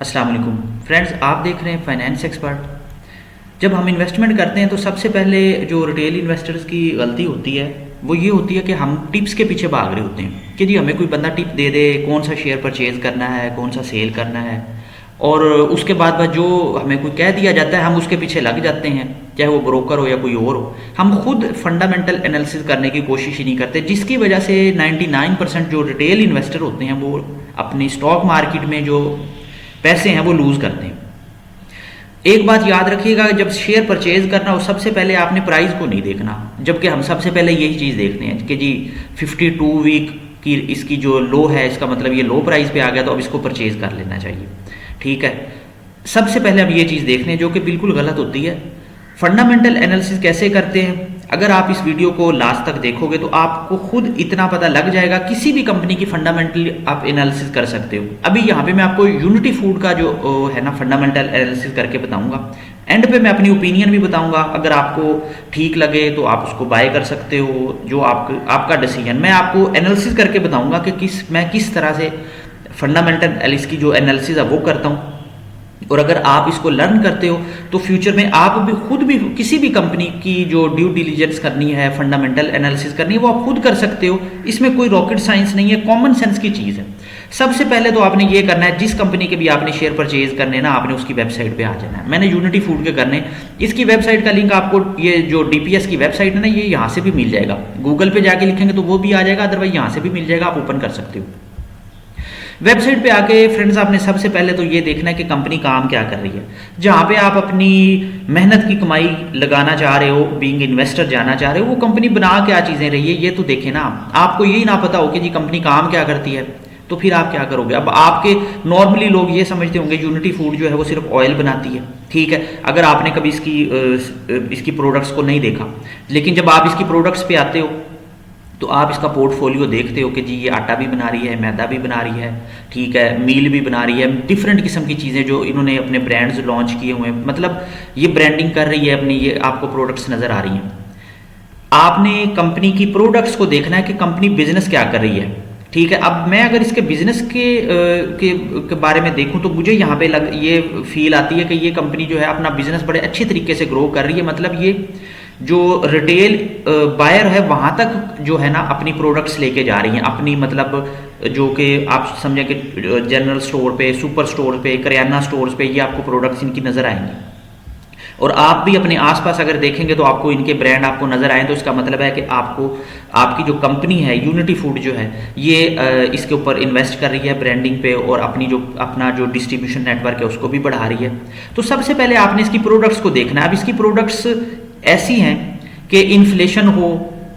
अस्सलाम वालेकुम फ्रेंड्स, आप देख रहे हैं फाइनेंस एक्सपर्ट। जब हम इन्वेस्टमेंट करते हैं तो सबसे पहले जो रिटेल इन्वेस्टर्स की गलती होती है वो ये होती है कि हम टिप्स के पीछे भाग रहे होते हैं कि जी हमें कोई बंदा टिप दे दे कौन सा शेयर परचेज करना है, कौन सा सेल करना है, और उसके बाद जो हमें कोई कह दिया जाता है हम उसके पीछे लग जाते हैं, चाहे वो ब्रोकर हो या कोई और हो। हम खुद फंडामेंटल एनालिसिस करने की कोशिश ही नहीं करते, जिसकी वजह से 99% जो रिटेल इन्वेस्टर होते हैं वो अपनी स्टॉक मार्केट में जो पैसे हैं वो लूज करते हैं। एक बात याद रखिएगा, जब शेयर परचेज करना हो सबसे पहले आपने प्राइस को नहीं देखना, जबकि हम सबसे पहले यही चीज़ देखते हैं कि जी 52 वीक की इसकी जो लो है, इसका मतलब ये लो प्राइस पे आ गया तो अब इसको परचेज कर लेना चाहिए। ठीक है, सबसे पहले हम ये चीज़ देखते हैं जो कि बिल्कुल गलत होती है। फंडामेंटल एनालिसिस कैसे करते हैं, अगर आप इस वीडियो को लास्ट तक देखोगे तो आपको खुद इतना पता लग जाएगा, किसी भी कंपनी की फंडामेंटली आप एनालिसिस कर सकते हो। अभी यहाँ पे मैं आपको यूनिटी फूड का जो है ना फंडामेंटल एनालिसिस करके बताऊंगा। एंड पे मैं अपनी ओपिनियन भी बताऊंगा, अगर आपको ठीक लगे तो आप उसको बाय कर सकते हो, जो आपका डिसीजन। मैं आपको एनालिसिस करके बताऊंगा कि मैं किस तरह से फंडामेंटल एनालिसिस की जो एनालिसिस है वो करता हूँ, और अगर आप इसको लर्न करते हो तो फ्यूचर में आप भी खुद भी किसी भी कंपनी की जो ड्यू डिलीजेंस करनी है, फंडामेंटल एनालिसिस करनी है, वो आप खुद कर सकते हो। इसमें कोई रॉकेट साइंस नहीं है, कॉमन सेंस की चीज़ है। सबसे पहले तो आपने ये करना है, जिस कंपनी के भी आपने शेयर परचेज करने हैं ना, आपने उसकी वेबसाइट पे आ जाना है। मैंने यूनिटी फूड के करने, इसकी वेबसाइट का लिंक आपको ये जो डीपीएस की वेबसाइट है ना, ये यहाँ से भी मिल जाएगा। गूगल पे जाके लिखेंगे तो वो भी आ जाएगा, अदरवाइज यहाँ से भी मिल जाएगा, आप ओपन कर सकते हो। वेबसाइट पे आके फ्रेंड्स आपने सबसे पहले तो ये देखना है कि कंपनी काम क्या कर रही है। जहाँ पे आप अपनी मेहनत की कमाई लगाना चाह रहे हो, बीइंग इन्वेस्टर जाना चाह रहे हो, वो कंपनी बना क्या चीज़ें रही है ये तो देखे ना। आपको यही ना पता हो कि जी कंपनी काम क्या करती है तो फिर आप क्या करोगे। अब आपके नॉर्मली लोग ये समझते होंगे यूनिटी फूड जो है वो सिर्फ ऑयल बनाती है। ठीक है, अगर आपने कभी इसकी प्रोडक्ट्स को नहीं देखा, लेकिन जब आप इसकी प्रोडक्ट्स पे आते हो तो आप इसका पोर्टफोलियो देखते हो कि जी ये आटा भी बना रही है, मैदा भी बना रही है, ठीक है, मील भी बना रही है, डिफरेंट किस्म की चीज़ें जो इन्होंने अपने ब्रांड्स लॉन्च किए हुए हैं, मतलब ये ब्रांडिंग कर रही है अपनी, ये आपको प्रोडक्ट्स नज़र आ रही हैं। आपने कंपनी की प्रोडक्ट्स को देखना है कि कंपनी बिजनेस क्या कर रही है। ठीक है, अब मैं अगर इसके बिजनेस के बारे में देखूं तो मुझे यहाँ पे ये फील आती है कि ये कंपनी जो है अपना बिजनेस बड़े अच्छे तरीके से ग्रो कर रही है। मतलब ये जो रिटेल बायर है वहाँ तक जो है ना अपनी प्रोडक्ट्स लेके जा रही हैं अपनी, मतलब जो कि आप समझें कि जनरल स्टोर पे, सुपर स्टोर पे, करियाना स्टोर्स पे ये आपको प्रोडक्ट्स इनकी नज़र आएंगी। और आप भी अपने आसपास अगर देखेंगे तो आपको इनके ब्रांड आपको नज़र आए, तो इसका मतलब है कि आपको आपकी जो कंपनी है यूनिटी फूड जो है ये इसके ऊपर इन्वेस्ट कर रही है ब्रांडिंग पे, और अपना जो डिस्ट्रीब्यूशन नेटवर्क है उसको भी बढ़ा रही है। तो सबसे पहले आपने इसकी प्रोडक्ट्स को देखना है। अब इसकी प्रोडक्ट्स ऐसी हैं कि इन्फ्लेशन हो,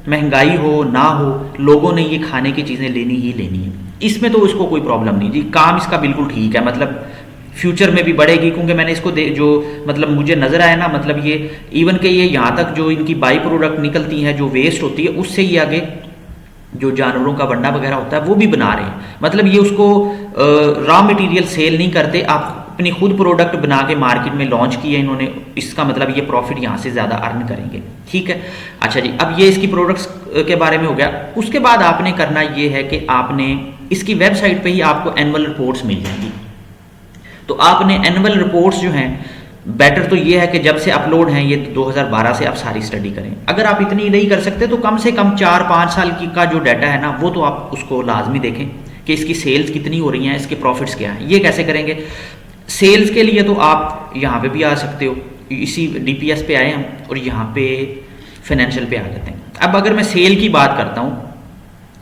महंगाई हो ना हो, लोगों ने ये खाने की चीज़ें लेनी ही लेनी है, इसमें तो इसको कोई प्रॉब्लम नहीं जी। काम इसका बिल्कुल ठीक है, मतलब फ्यूचर में भी बढ़ेगी, क्योंकि मैंने इसको जो मतलब मुझे नज़र आया ना, मतलब ये इवन के ये यहाँ तक जो इनकी बाई प्रोडक्ट निकलती हैं, जो वेस्ट होती है, उससे ही आगे जो जानवरों का वंडा वगैरह होता है वो भी बना रहे हैं। मतलब ये उसको रॉ मटेरियल सेल नहीं करते, आप अपनी खुद प्रोडक्ट बना के मार्केट में लॉन्च किए इन्होंने, इसका मतलब ये प्रॉफिट यहाँ से ज़्यादा अर्न करेंगे। ठीक है, अच्छा जी, अब ये इसकी प्रोडक्ट्स के बारे में हो गया। उसके बाद आपने करना ये है कि आपने इसकी वेबसाइट पे ही आपको एनुअल रिपोर्ट्स मिल जाएंगी। तो आपने एनुअल रिपोर्ट्स जो हैं, बेटर तो ये है कि जब से अपलोड हैं ये 2012 से आप सारी स्टडी करें। अगर आप इतनी नहीं कर सकते तो कम से कम 4-5 साल का जो डाटा है ना वो तो आप उसको लाजमी देखें कि इसकी सेल्स कितनी हो रही हैं, इसके प्रॉफिट्स क्या हैं। ये कैसे करेंगे, सेल्स के लिए तो आप यहाँ पे भी आ सकते हो, इसी डीपीएस पे आए हम और यहाँ पे फाइनेंशियल पे आ जाते हैं। अब अगर मैं सेल की बात करता हूँ,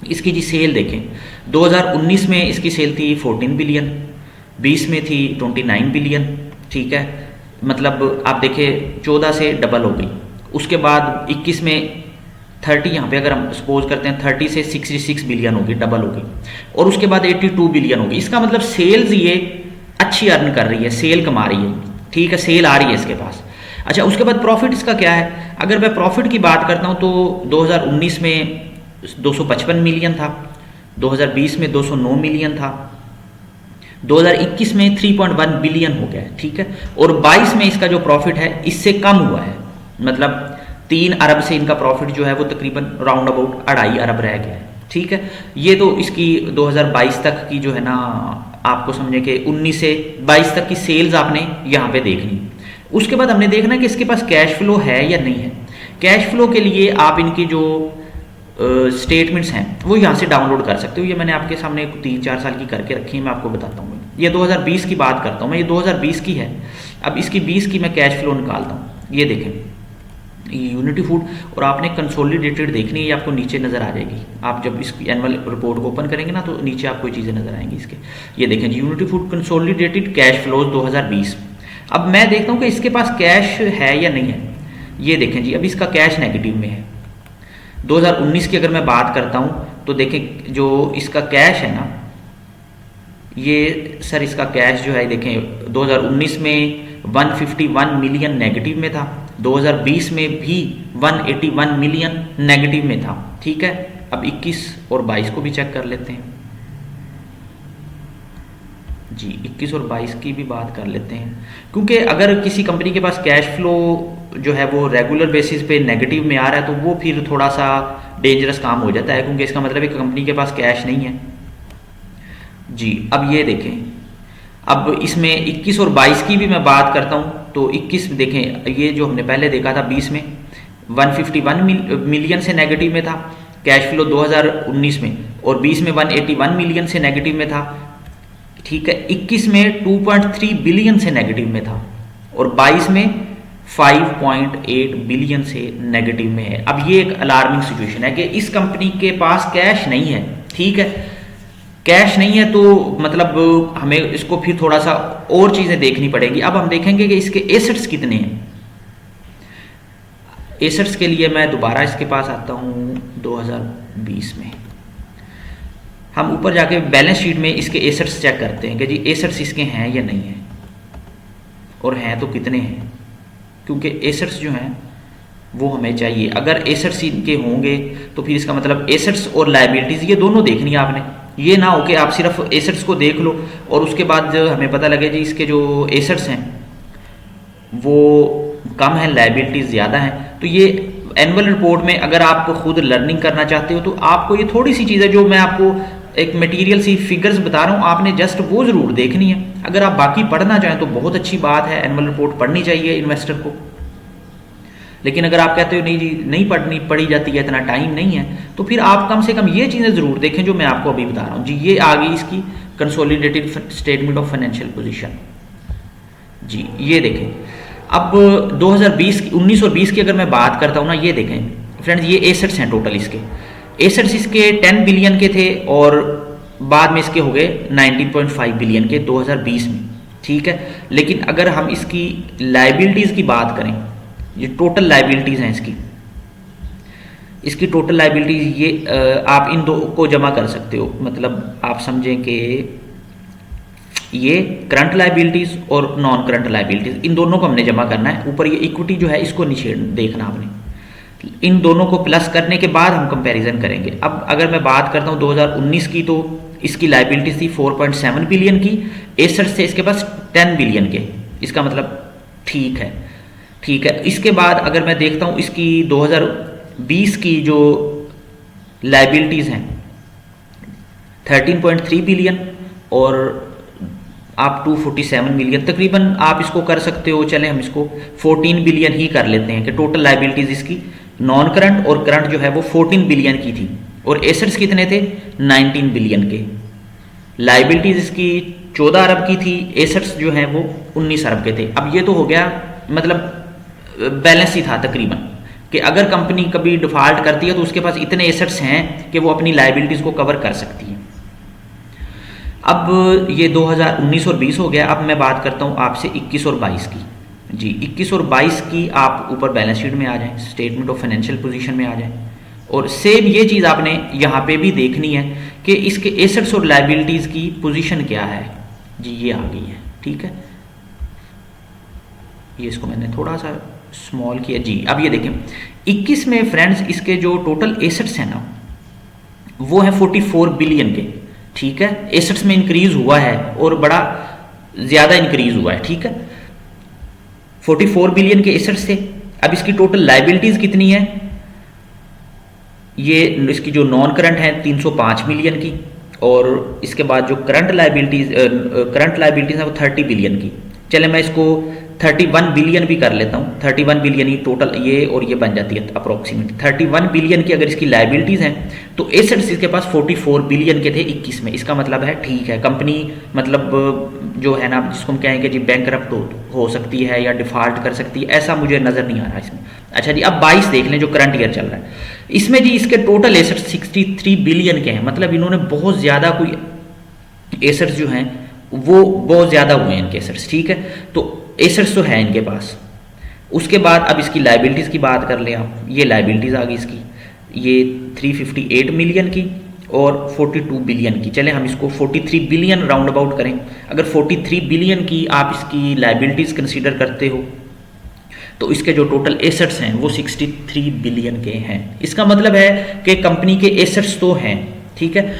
इसकी जी सेल देखें, 2019 में इसकी सेल थी 14 बिलियन, 20 में थी 29 बिलियन। ठीक है, मतलब आप देखें 14 से डबल हो गई। उसके बाद 21 में 30, यहाँ पे अगर हम सपोज करते हैं 30 से 66 बिलियन होगी, डबल होगी। और उसके बाद 82 बिलियन होगी। इसका मतलब सेल्स ये अच्छी अर्न कर रही है, सेल कमा रही है। ठीक है, सेल आ रही है इसके पास। अच्छा, उसके बाद प्रॉफिट इसका क्या है, अगर मैं प्रॉफिट की बात करता हूँ तो 2019 में 255 मिलियन था, 2020 में 209 मिलियन था, 2021 में 3.1 बिलियन हो गया है। ठीक है, और 22 में इसका जो प्रॉफिट है इससे कम हुआ है, मतलब 3 अरब से इनका प्रॉफिट जो है वो तकरीबन राउंड अबाउट 2.5 अरब रह गया है। ठीक है, ये तो इसकी 2022 तक की जो है ना आपको समझे कि 19 से 22 तक की सेल्स आपने यहाँ पे देखनी। उसके बाद हमने देखना कि इसके पास कैश फ्लो है या नहीं है। कैश फ्लो के लिए आप इनकी जो स्टेटमेंट्स हैं वो यहाँ से डाउनलोड कर सकते हो। ये मैंने आपके सामने 3-4 साल की करके रखी है, मैं आपको बताता हूँ। ये 2020 की बात करता हूँ मैं, ये 2020 की है। अब इसकी 20 की मैं कैश फ्लो निकालता हूँ। ये देखें, ये यूनिटी फूड, और आपने कंसोलिडेटेड देखनी है, ये आपको नीचे नज़र आ जाएगी। आप जब इसकी एनुअल रिपोर्ट को ओपन करेंगे ना तो नीचे आपको ये चीज़ें नज़र आएंगी इसके। ये देखें जी, Unity Food consolidated cash flows 2020। अब मैं देखता हूँ कि इसके पास कैश है या नहीं है। ये देखें जी, अब इसका कैश नेगेटिव में है। 2019 की अगर मैं बात करता हूँ तो देखें जो इसका कैश है ना, ये सर इसका कैश जो है देखें 2019 में 151 मिलियन नेगेटिव में था, 2020 में भी 181 मिलियन नेगेटिव में था। ठीक है, अब 21 और 22 को भी चेक कर लेते हैं जी। 21 और 22 की भी बात कर लेते हैं, क्योंकि अगर किसी कंपनी के पास कैश फ्लो जो है वो रेगुलर बेसिस पे नेगेटिव में आ रहा है तो वो फिर थोड़ा सा डेंजरस काम हो जाता है, क्योंकि इसका मतलब है कि कंपनी के पास कैश नहीं है जी। अब ये देखें, अब इसमें 21 और 22 की भी मैं बात करता हूँ तो 21 देखें, ये जो हमने पहले देखा था 20 में 151 मिलियन से नेगेटिव में था कैश फ्लो 2019 में, और 20 में 181 मिलियन से नेगेटिव में था। ठीक है, 21 में 2.3 बिलियन से नेगेटिव में था, और 22 में 5.8 बिलियन से नेगेटिव में है। अब ये एक अलार्मिंग सिचुएशन है कि इस कंपनी के पास कैश नहीं है। ठीक है, कैश नहीं है तो मतलब हमें इसको फिर थोड़ा सा और चीजें देखनी पड़ेगी। अब हम देखेंगे कि इसके एसेट्स कितने हैं। एसेट्स के लिए मैं दोबारा इसके पास आता हूं 2020 में। हम ऊपर जाके बैलेंस शीट में इसके एसेट्स चेक करते हैं कि जी एसेट्स इसके हैं या नहीं है, और हैं तो कितने हैं, क्योंकि एसेट्स जो हैं वो हमें चाहिए। अगर एसेट्स इनके होंगे तो फिर इसका मतलब एसेट्स और लायबिलिटीज ये दोनों देखनी है आपने। ये ना हो कि आप सिर्फ एसेट्स को देख लो और उसके बाद हमें पता लगे जी इसके जो एसेट्स हैं वो कम है, लायबिलिटीज ज़्यादा हैं। तो ये एनुअल रिपोर्ट में अगर आप खुद लर्निंग करना चाहते हो तो आपको ये थोड़ी सी चीज़ें जो मैं आपको एक मटेरियल सी फिगर्स बता रहा हूँ, आपने जस्ट वो ज़रूर देखनी है। अगर आप बाकी पढ़ना चाहें तो बहुत अच्छी बात है, एनुअल रिपोर्ट पढ़नी चाहिए इन्वेस्टर को। लेकिन अगर आप कहते हो नहीं जी नहीं पढ़ी जाती है, इतना टाइम नहीं है, तो फिर आप कम से कम ये चीज़ें ज़रूर देखें जो मैं आपको अभी बता रहा हूँ जी। ये आ गई इसकी consolidated statement of financial position जी। ये देखें, अब 2020 19 और 20 की अगर मैं बात करता हूँ ना, ये देखें फ्रेंड्स, ये एसेट्स हैं टोटल। इसके एसेट्स इसके 10 बिलियन के थे और बाद में इसके हो गए 19.5 बिलियन के 2020 में। ठीक है, लेकिन अगर हम इसकी लाइबिलिटीज़ की बात करें, ये टोटल लाइबिलिटीज हैं इसकी टोटल लाइबिलिटीज ये आप इन दो को जमा कर सकते हो। मतलब आप समझें कि ये करंट लाइबिलिटीज और नॉन करंट लाइबिलिटीज, इन दोनों को हमने जमा करना है। ऊपर ये इक्विटी जो है इसको नीचे देखना आपने। इन दोनों को प्लस करने के बाद हम कंपैरिजन करेंगे। अब अगर मैं बात करता हूँ 2019 की, तो इसकी लाइबिलिटीज थी 4.7 बिलियन की, एसेट्स थे इसके पास 10 बिलियन के। इसका मतलब ठीक है। इसके बाद अगर मैं देखता हूँ इसकी 2020 की जो लाइबिलिटीज हैं 13.3 बिलियन और आप 247 मिलियन, तकरीबन आप इसको कर सकते हो। चलें हम इसको 14 बिलियन ही कर लेते हैं कि टोटल लाइबिलिटीज इसकी नॉन करंट और करंट जो है वो 14 बिलियन की थी, और एसेट्स कितने थे 19 बिलियन के। लाइबिलिटीज इसकी 14 अरब की थी, एसेट्स जो हैं वो 19 अरब के थे। अब ये तो हो गया मतलब बैलेंस ही था तकरीबन, कि अगर कंपनी कभी डिफॉल्ट करती है तो उसके पास इतने एसेट्स हैं कि वो अपनी लाइबिलिटीज को कवर कर सकती है। अब ये 2019 और 20 हो गया। अब मैं बात करता हूँ आपसे 21 और 22 की जी। 21 और 22 की आप ऊपर बैलेंस शीट में आ जाएं, स्टेटमेंट ऑफ फाइनेंशियल पोजीशन में आ जाएं, और सेम ये चीज़ आपने यहाँ पे भी देखनी है कि इसके एसेट्स और लाइबिलिटीज की पोजीशन क्या है जी। ये आ गई है। ठीक है, ये इसको मैंने थोड़ा सा स्मॉल किया जी। अब ये देखें 21 में फ्रेंड्स इसके जो टोटल एसेट्स हैं ना वो है 44 बिलियन के। ठीक है, एसेट्स में इंक्रीज हुआ है और बड़ा ज्यादा इंक्रीज हुआ है। ठीक है, 44 बिलियन के एसेट्स थे। अब इसकी टोटल लाइबिलिटीज कितनी है, ये इसकी जो नॉन करंट है 305 मिलियन की, और इसके बाद जो करंट लाइबिलिटीज है वो 30 बिलियन की। चले मैं इसको 31 बिलियन भी कर लेता हूँ। 31 बिलियन ही टोटल ये और ये बन जाती है अप्रोक्सीमेट 31 बिलियन की अगर इसकी लाइबिलिटीज़ हैं, तो एसेट्स इसके पास 44 बिलियन के थे 21 में। इसका मतलब है ठीक है, कंपनी मतलब जो है ना जिसको हम कहें कि जी बैंकरप्ट हो सकती है या डिफ़ॉल्ट कर सकती है, ऐसा मुझे नज़र नहीं आ रहा इसमें। अच्छा जी, अब 22 देख लें जो करंट ईयर चल रहा है, इसमें जी इसके टोटल एसेट्स 63 बिलियन के हैं। मतलब इन्होंने बहुत ज़्यादा कोई एसेट्स जो हैं वो बहुत ज़्यादा हुए हैं इनके एसेट्स, ठीक है। तो एसेट्स तो है इनके पास। उसके बाद अब इसकी लाइबिलिटीज़ की बात कर लें आप, ये लाइबिलिटीज़ आ गई इसकी, ये 358 मिलियन की और 42 बिलियन की। चले हम इसको 43 बिलियन राउंड अबाउट करें। अगर 43 बिलियन की आप इसकी लाइबिलिटीज़ कंसीडर करते हो तो इसके जो टोटल एसेट्स हैं वो 63 बिलियन के हैं। इसका मतलब है कि कंपनी के एसेट्स तो हैं, ठीक है।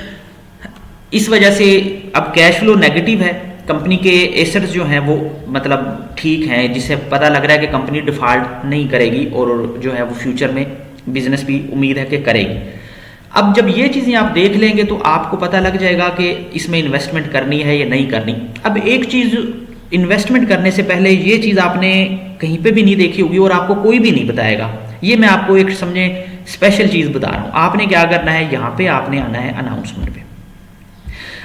इस वजह से अब कैश फ्लो नेगेटिव है, कंपनी के एसेट्स जो हैं वो मतलब ठीक हैं, जिससे पता लग रहा है कि कंपनी डिफ़ॉल्ट नहीं करेगी और जो है वो फ्यूचर में बिजनेस भी उम्मीद है कि करेगी। अब जब ये चीज़ें आप देख लेंगे तो आपको पता लग जाएगा कि इसमें इन्वेस्टमेंट करनी है या नहीं करनी। अब एक चीज़, इन्वेस्टमेंट करने से पहले ये चीज़ आपने कहीं पे भी नहीं देखी होगी और आपको कोई भी नहीं बताएगा। ये मैं आपको एक समझे स्पेशल चीज़ बता रहा हूँ। आपने क्या करना है, यहाँ पे आपने आना है अनाउंसमेंट पे।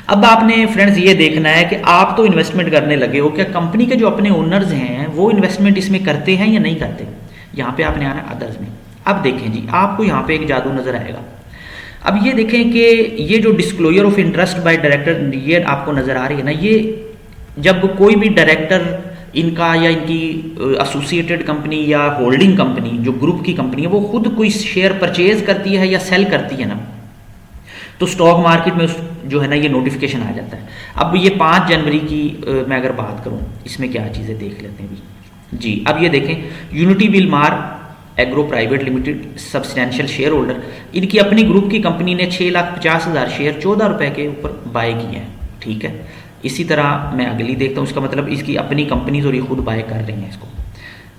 अब आपने फ्रेंड्स ये देखना है कि आप तो इन्वेस्टमेंट करने लगे हो, क्या कंपनी के जो अपने ओनर्स हैं वो इन्वेस्टमेंट इसमें करते हैं या नहीं करते। यहाँ पे आपने आना है अदर्स में। अब देखें जी, आपको यहाँ पे एक जादू नज़र आएगा। अब ये देखें कि ये जो disclosure of interest by director ये आपको नज़र आ रही है ना, ये जब कोई भी डायरेक्टर इनका या इनकी एसोसिएटेड कंपनी या होल्डिंग कंपनी जो ग्रुप की कंपनी है वो खुद कोई शेयर परचेज करती है या सेल करती है ना, तो स्टॉक मार्केट में जो है ना ये नोटिफिकेशन आ जाता है। अब ये 5 जनवरी की मैं अगर बात करूं, इसमें क्या चीज़ें देख लेते हैं भी जी। अब ये देखें, unity Wilmar agro private limited substantial share holder, इनकी अपनी ग्रुप की कंपनी ने 6,50,000 शेयर 14 रुपये के ऊपर बाय किए हैं, ठीक है। इसी तरह मैं अगली देखता हूँ, इसका मतलब इसकी अपनी कंपनीज और ये खुद बाय कर रही हैं इसको।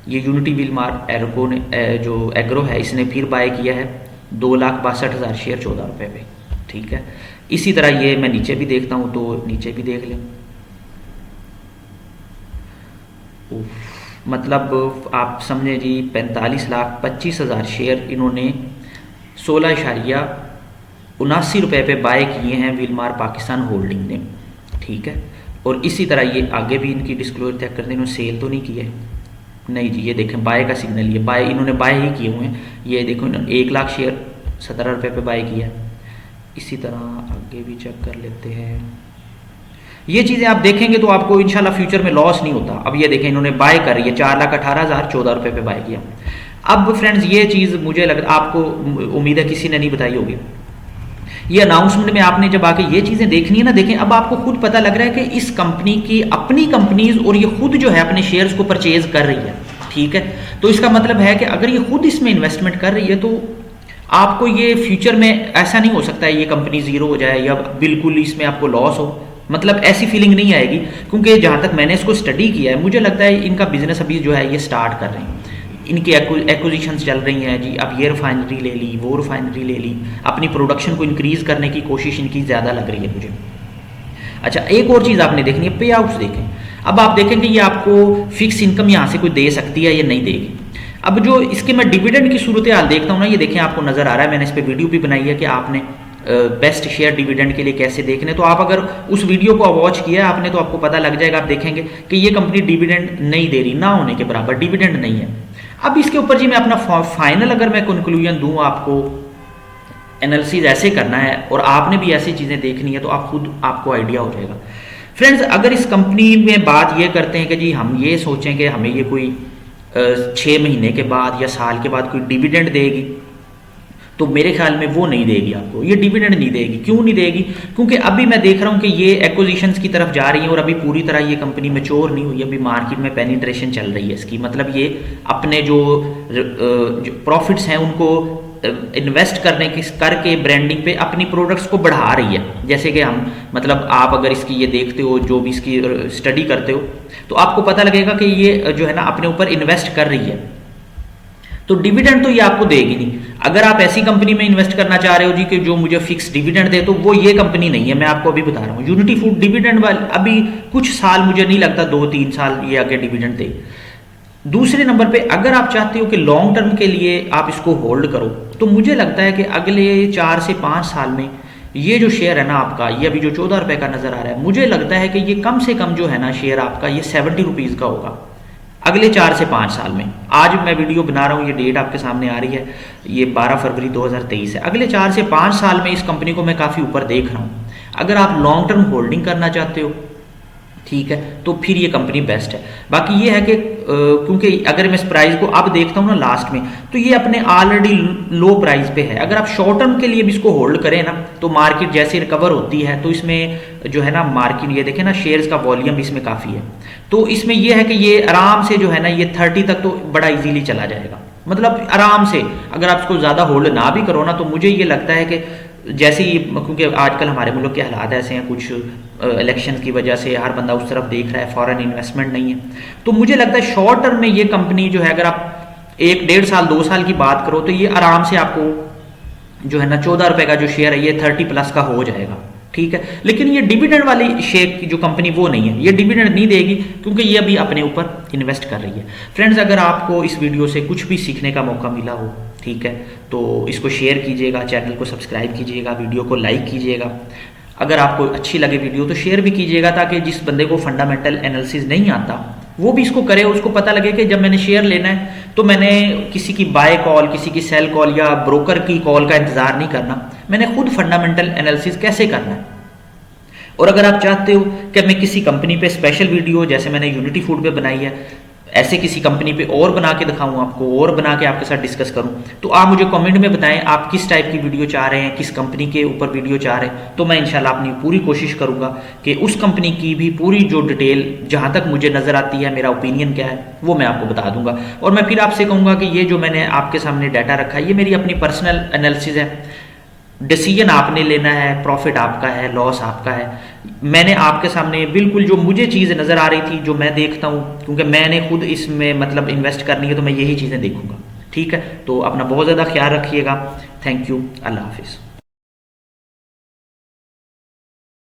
ये यूनिटी विलमार एग्रो ने जो एग्रो है इसने फिर बाय किया है 2,62,000 शेयर 14 रुपये पे, ठीक है। इसी तरह ये मैं नीचे भी देखता हूँ, तो नीचे भी देख लें। मतलब आप समझे जी 45,25,000 शेयर इन्होंने 16,79 रुपये पे बाय किए हैं विलमार पाकिस्तान होल्डिंग ने, ठीक है। और इसी तरह ये आगे भी इनकी डिस्क्लोजर चेक करते हैं, इन्होंने सेल तो नहीं किया है, नहीं जी। ये देखें बाय का सिग्नल, ये बाय इन्होंने बाय ही किए हुए हैं। ये देखो इन्होंने 1,00,000 शेयर 17 रुपये पे बाय किया है। इसी तरह आगे भी चेक कर लेते हैं। ये चीज़ें आप देखेंगे तो आपको इंशाल्लाह फ्यूचर में लॉस नहीं होता। अब ये देखें इन्होंने बाय कर, ये 4,18,000 14 रुपये पे बाय किया। अब फ्रेंड्स ये चीज़ मुझे लगता आपको उम्मीद है किसी ने नहीं बताई होगी। ये अनाउंसमेंट में आपने जब आके ये चीज़ें देखनी है ना, देखें अब आपको खुद पता लग रहा है कि इस कंपनी की अपनी कंपनीज और ये खुद जो है अपने शेयर्स को परचेज कर रही है, ठीक है। तो इसका मतलब है कि अगर ये खुद इसमें इन्वेस्टमेंट कर रही है तो आपको ये फ्यूचर में ऐसा नहीं हो सकता है ये कंपनी ज़ीरो हो जाए या बिल्कुल इसमें आपको लॉस हो, मतलब ऐसी फीलिंग नहीं आएगी। क्योंकि जहाँ तक मैंने इसको स्टडी किया है मुझे लगता है इनका बिजनेस अभी जो है ये स्टार्ट कर रहे हैं, इनकी एक्विजिशंस चल रही हैं जी। अब ये रिफाइनरी ले ली, वो रिफाइनरी ले ली, अपनी प्रोडक्शन को इंक्रीज़ करने की कोशिश इनकी ज़्यादा लग रही है मुझे। अच्छा, एक और चीज़ आपने देखनी है, पे आउट्स देखें। अब आप देखें कि ये आपको फिक्स इनकम यहाँ से कोई दे सकती है या नहीं देगी। अब जो इसके मैं डिविडेंड की सूरत हाल देखता हूँ ना, ये देखें आपको नज़र आ रहा है, मैंने इस पर वीडियो भी बनाई है कि आपने बेस्ट शेयर डिविडेंड के लिए कैसे देखने। तो आप अगर उस वीडियो को वॉच किया है आपने तो आपको पता लग जाएगा, आप देखेंगे कि ये कंपनी डिविडेंड नहीं दे रही, ना होने के बराबर डिविडेंड नहीं है। अब इसके ऊपर जी मैं अपना फाइनल अगर मैं कंक्लूजन दूं, आपको एनालिसिस ऐसे करना है और आपने भी ऐसी चीज़ें देखनी है तो आप खुद आपको आइडिया हो जाएगा। फ्रेंड्स, अगर इस कंपनी में बात ये करते हैं कि जी हम ये सोचें कि हमें ये कोई 6 महीने के बाद या साल के बाद कोई डिविडेंड देगी, तो मेरे ख्याल में वो नहीं देगी आपको, ये डिविडेंड नहीं देगी। क्यों नहीं देगी? क्योंकि अभी मैं देख रहा हूँ कि ये एक्विजिशंस की तरफ जा रही है और अभी पूरी तरह ये कंपनी मैच्योर नहीं हुई, अभी मार्केट में पेनिट्रेशन चल रही है इसकी। मतलब ये अपने जो प्रॉफिट्स हैं उनको इन्वेस्ट करके ब्रांडिंग पे अपनी प्रोडक्ट्स को बढ़ा रही है। जैसे कि हम मतलब आप अगर इसकी ये देखते हो, जो भी इसकी स्टडी करते हो, तो आपको पता लगेगा कि ये जो है ना अपने ऊपर इन्वेस्ट कर रही है। तो डिविडेंड तो ये आपको देगी नहीं। अगर आप ऐसी कंपनी में इन्वेस्ट करना चाह रहे हो जी कि जो मुझे फिक्स डिविडेंड दे, तो वो ये कंपनी नहीं है, मैं आपको अभी बता रहा हूँ। यूनिटी फूड डिविडेंड वाली अभी कुछ साल, मुझे नहीं लगता 2-3 साल ये आगे डिविडेंड दे। दूसरे नंबर पे अगर आप चाहते हो कि लॉन्ग टर्म के लिए आप इसको होल्ड करो, तो मुझे लगता है कि अगले 4 से 5 साल में ये जो शेयर है ना आपका, ये अभी जो 14 रुपए का नजर आ रहा है, मुझे लगता है कि ये कम से कम जो है ना शेयर आपका ये 70 रुपीज का होगा अगले 4 से 5 साल में। आज मैं वीडियो बना रहा हूँ, ये डेट आपके सामने आ रही है, ये 12 फरवरी 2023 है। अगले 4 से 5 साल में इस कंपनी को मैं काफ़ी ऊपर देख रहा हूँ। अगर आप लॉन्ग टर्म होल्डिंग करना चाहते हो, ठीक है, तो फिर ये कंपनी बेस्ट है। बाकी ये है कि क्योंकि अगर मैं इस प्राइस को अब देखता हूँ ना लास्ट में, तो ये अपने ऑलरेडी लो प्राइस पे है। अगर आप शॉर्ट टर्म के लिए भी इसको होल्ड करें ना, तो मार्केट जैसे रिकवर होती है तो इसमें जो है ना मार्केट, ये देखें ना शेयर्स का वॉल्यूम इसमें काफ़ी है, तो इसमें ये है कि ये आराम से जो है ना ये 30 तक तो बड़ा इजीली चला जाएगा, मतलब आराम से। अगर आप इसको ज़्यादा होल्ड ना भी करो ना, तो मुझे ये लगता है कि जैसे ही, क्योंकि आजकल हमारे मुल्क के हालात ऐसे हैं, कुछ इलेक्शन की वजह से हर बंदा उस तरफ देख रहा है, फॉरेन इन्वेस्टमेंट नहीं है, तो मुझे लगता है शॉर्ट टर्म में ये कंपनी जो है, अगर आप 1-1.5 साल 2 साल की बात करो, तो ये आराम से आपको जो है ना 14 रुपए का जो शेयर है ये 30 प्लस का हो जाएगा, ठीक है। लेकिन ये डिविडेंड वाली शेयर की जो कंपनी वो नहीं है, ये डिविडेंड नहीं देगी क्योंकि ये अभी अपने ऊपर इन्वेस्ट कर रही है। फ्रेंड्स, अगर आपको इस वीडियो से कुछ भी सीखने का मौका मिला हो, ठीक है, तो इसको शेयर कीजिएगा, चैनल को सब्सक्राइब कीजिएगा, वीडियो को लाइक कीजिएगा। अगर आपको अच्छी लगे वीडियो तो शेयर भी कीजिएगा, ताकि जिस बंदे को फंडामेंटल एनालिसिस नहीं आता वो भी इसको करे, उसको पता लगे कि जब मैंने शेयर लेना है तो मैंने किसी की बाय कॉल, किसी की सेल कॉल या ब्रोकर की कॉल का इंतजार नहीं करना, मैंने खुद फंडामेंटल एनालिसिस कैसे करना है। और अगर आप चाहते हो कि मैं किसी कंपनी पे स्पेशल वीडियो, जैसे मैंने यूनिटी फूड पे बनाई है, ऐसे किसी कंपनी पे और बना के दिखाऊं आपको, और बना के आपके साथ डिस्कस करूं, तो आप मुझे कमेंट में बताएं आप किस टाइप की वीडियो चाह रहे हैं, किस कंपनी के ऊपर वीडियो चाह रहे हैं। तो मैं इंशाल्लाह अपनी पूरी कोशिश करूंगा कि उस कंपनी की भी पूरी जो डिटेल जहां तक मुझे नजर आती है, मेरा ओपिनियन क्या है, वो मैं आपको बता दूंगा। और मैं फिर आपसे कहूंगा कि ये जो मैंने आपके सामने डाटा रखा है, ये मेरी अपनी पर्सनल एनालिसिस है, डिसीजन आपने लेना है, प्रॉफिट आपका है, लॉस आपका है। मैंने आपके सामने बिल्कुल जो मुझे चीज़ नज़र आ रही थी, जो मैं देखता हूँ, क्योंकि मैंने खुद इसमें मतलब इन्वेस्ट करनी है, तो मैं यही चीज़ें देखूंगा, ठीक है। तो अपना बहुत ज़्यादा ख्याल रखिएगा। थैंक यू, अल्लाह हाफिज़।